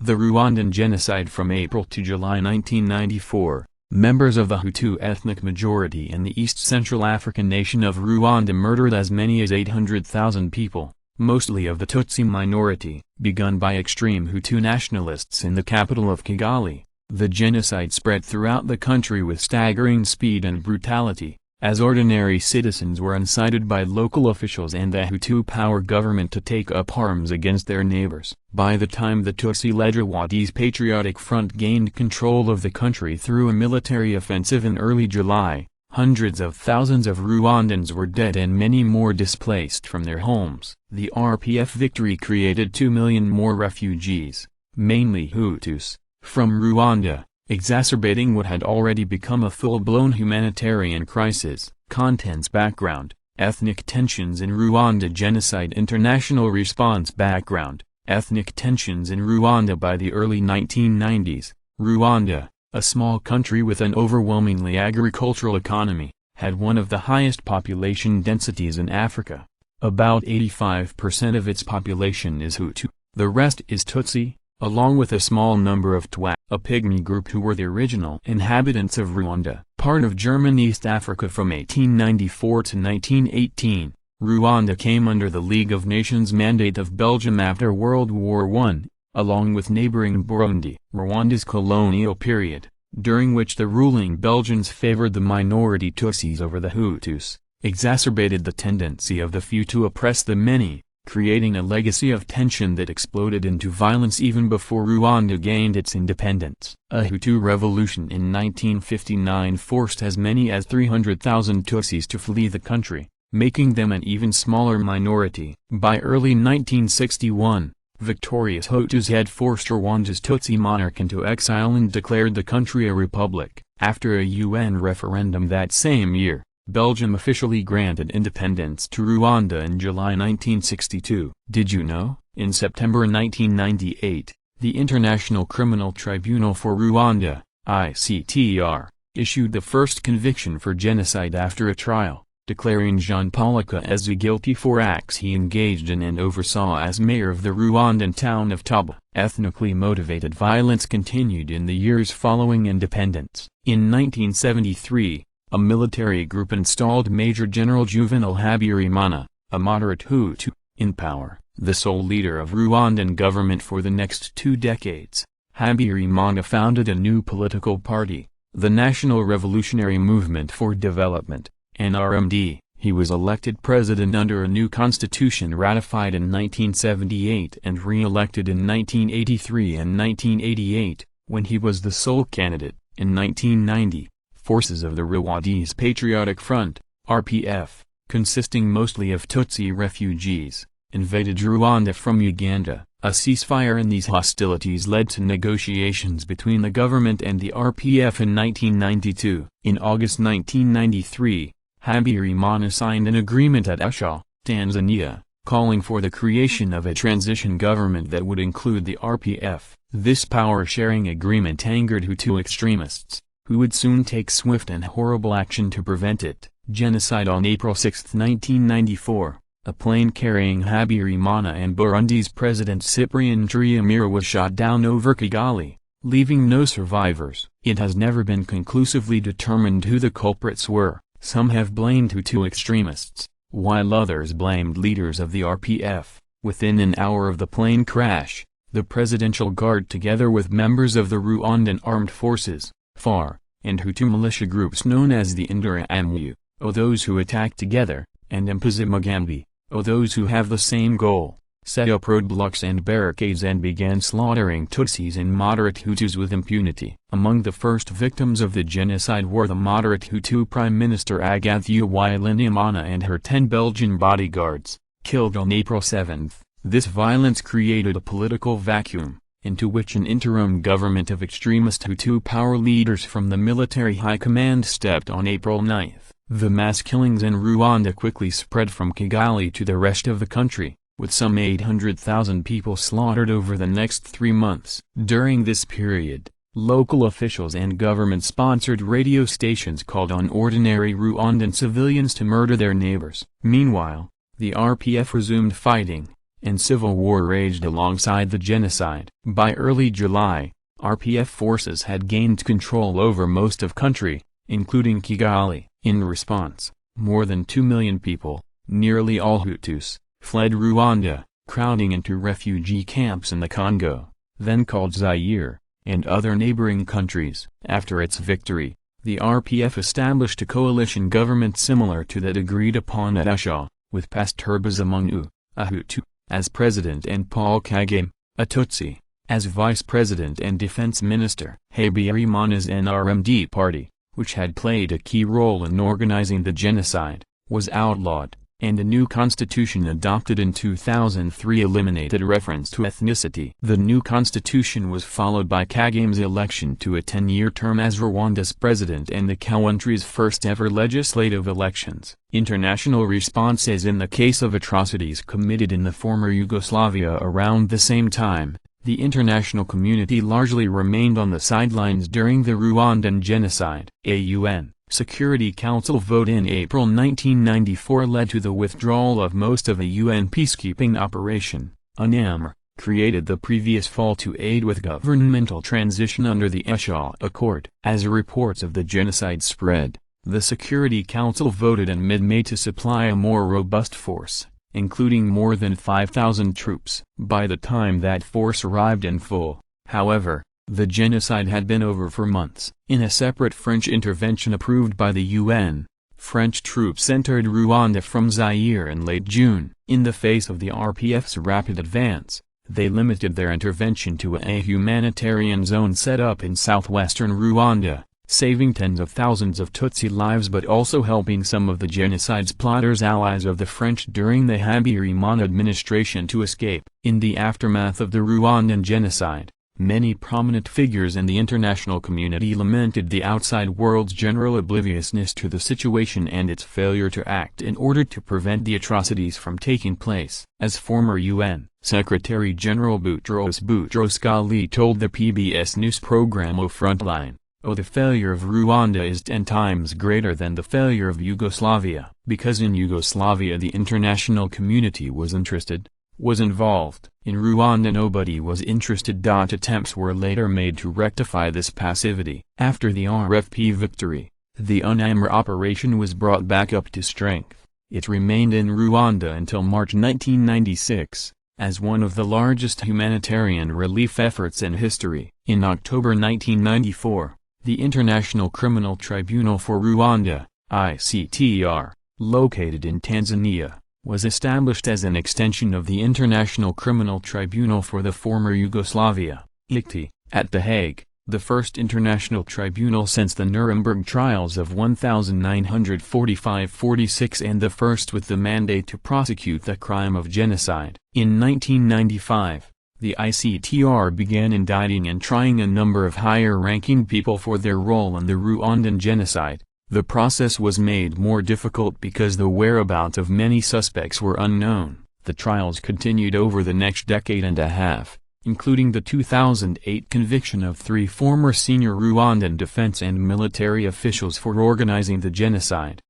The Rwandan Genocide. From April to July 1994, members of the Hutu ethnic majority in the East Central African nation of Rwanda murdered as many as 800,000 people, mostly of the Tutsi minority, begun by extreme Hutu nationalists in the capital of Kigali. The genocide spread throughout the country with staggering speed and brutality, as ordinary citizens were incited by local officials and the Hutu power government to take up arms against their neighbors. By the time the Tutsi-led Rwandese Patriotic Front gained control of the country through a military offensive in early July, hundreds of thousands of Rwandans were dead and many more displaced from their homes. The RPF victory created 2 million more refugees, mainly Hutus, from Rwanda, exacerbating what had already become a full-blown humanitarian crisis. Contents. Background: ethnic tensions in Rwanda. Genocide. International response. Background: ethnic tensions in Rwanda. By the early 1990s, Rwanda, a small country with an overwhelmingly agricultural economy, had one of the highest population densities in Africa. About 85% of its population is Hutu, the rest is Tutsi, along with a small number of Twa, a pygmy group who were the original inhabitants of Rwanda. Part of German East Africa. From 1894 to 1918, Rwanda came under the League of Nations mandate of Belgium after World War I, along with neighboring Burundi. Rwanda's colonial period, during which the ruling Belgians favored the minority Tutsis over the Hutus, exacerbated the tendency of the few to oppress the many, creating a legacy of tension that exploded into violence even before Rwanda gained its independence. A Hutu revolution in 1959 forced as many as 300,000 Tutsis to flee the country, making them an even smaller minority. By early 1961, victorious Hutus had forced Rwanda's Tutsi monarch into exile and declared the country a republic. After a UN referendum that same year, Belgium officially granted independence to Rwanda in July 1962. Did you know? In September 1998, the International Criminal Tribunal for Rwanda, ICTR, issued the first conviction for genocide after a trial, declaring Jean Paul Akaezi guilty for acts he engaged in and oversaw as mayor of the Rwandan town of Taba. Ethnically motivated violence continued in the years following independence. In 1973, a military group installed Major General Juvenal Habyarimana, a moderate Hutu, in power, the sole leader of Rwandan government for the next 2 decades. Habyarimana founded a new political party, the National Revolutionary Movement for Development, NRMD. He was elected president under a new constitution ratified in 1978 and re-elected in 1983 and 1988, when he was the sole candidate. In 1990, forces of the Rwandese Patriotic Front, RPF, consisting mostly of Tutsi refugees, invaded Rwanda from Uganda. A ceasefire in these hostilities led to negotiations between the government and the RPF in 1992. In August 1993, Habyarimana signed an agreement at Arusha, Tanzania, calling for the creation of a transition government that would include the RPF. This power-sharing agreement angered Hutu extremists, who would soon take swift and horrible action to prevent it. Genocide. On April 6, 1994, a plane carrying Habyarimana and Burundi's President Cyprien Ntaryamira was shot down over Kigali, leaving no survivors. It has never been conclusively determined who the culprits were. Some have blamed Hutu extremists, while others blamed leaders of the RPF. Within an hour of the plane crash, the Presidential Guard together with members of the Rwandan Armed Forces, FAR, and Hutu militia groups known as the Interahamwe, or those who attack together, and Impuzamugambi, or those who have the same goal, set up roadblocks and barricades and began slaughtering Tutsis and moderate Hutus with impunity. Among the first victims of the genocide were the moderate Hutu Prime Minister Agathe Uwilingiyimana and her 10 Belgian bodyguards, killed on April 7. This violence created a political vacuum, into which an interim government of extremist Hutu power leaders from the military high command stepped on April 9. The mass killings in Rwanda quickly spread from Kigali to the rest of the country, with some 800,000 people slaughtered over the next 3 months. During this period, local officials and government-sponsored radio stations called on ordinary Rwandan civilians to murder their neighbors. Meanwhile, the RPF resumed fighting, and civil war raged alongside the genocide. By early July, RPF forces had gained control over most of country, including Kigali. In response, more than 2 million people, nearly all Hutus, fled Rwanda, crowding into refugee camps in the Congo, then called Zaire, and other neighboring countries. After its victory, the RPF established a coalition government similar to that agreed upon at Arusha, with Pastor Bizimungu, a Hutu, as president and Paul Kagame, a Tutsi, as vice president and defense minister. Habyarimana's NRMD party, which had played a key role in organizing the genocide, was outlawed, and a new constitution adopted in 2003 eliminated reference to ethnicity. The new constitution was followed by Kagame's election to a 10-year term as Rwanda's president and the country's first-ever legislative elections. International responses in the case of atrocities committed in the former Yugoslavia around the same time. The international community largely remained on the sidelines during the Rwandan genocide. A UN Security Council vote in April 1994 led to the withdrawal of most of a UN peacekeeping operation. UNAMR, created the previous fall to aid with governmental transition under the Arusha Accord. As reports of the genocide spread, the Security Council voted in mid-May to supply a more robust force, including more than 5,000 troops. By the time that force arrived in full, however, the genocide had been over for months. In a separate French intervention approved by the UN, French troops entered Rwanda from Zaire in late June. In the face of the RPF's rapid advance, they limited their intervention to a humanitarian zone set up in southwestern Rwanda, saving tens of thousands of Tutsi lives but also helping some of the genocide's plotters allies of the French during the Habyarimana administration to escape. In the aftermath of the Rwandan genocide, many prominent figures in the international community lamented the outside world's general obliviousness to the situation and its failure to act in order to prevent the atrocities from taking place. As former UN Secretary-General Boutros Boutros-Ghali told the PBS news program O Frontline, "Oh, the failure of Rwanda is 10 times greater than the failure of Yugoslavia." Because in Yugoslavia the international community was involved. In Rwanda nobody was interested. Attempts were later made to rectify this passivity. After the RFP victory, the UNAMR operation was brought back up to strength. It remained in Rwanda until March 1996, as one of the largest humanitarian relief efforts in history. In October 1994, the International Criminal Tribunal for Rwanda, ICTR, located in Tanzania, was established as an extension of the International Criminal Tribunal for the former Yugoslavia, ICTY, at The Hague, the first international tribunal since the Nuremberg trials of 1945–46 and the first with the mandate to prosecute the crime of genocide. In 1995, the ICTR began indicting and trying a number of higher-ranking people for their role in the Rwandan genocide. The process was made more difficult because the whereabouts of many suspects were unknown. The trials continued over the next decade and a half, including the 2008 conviction of 3 former senior Rwandan defense and military officials for organizing the genocide.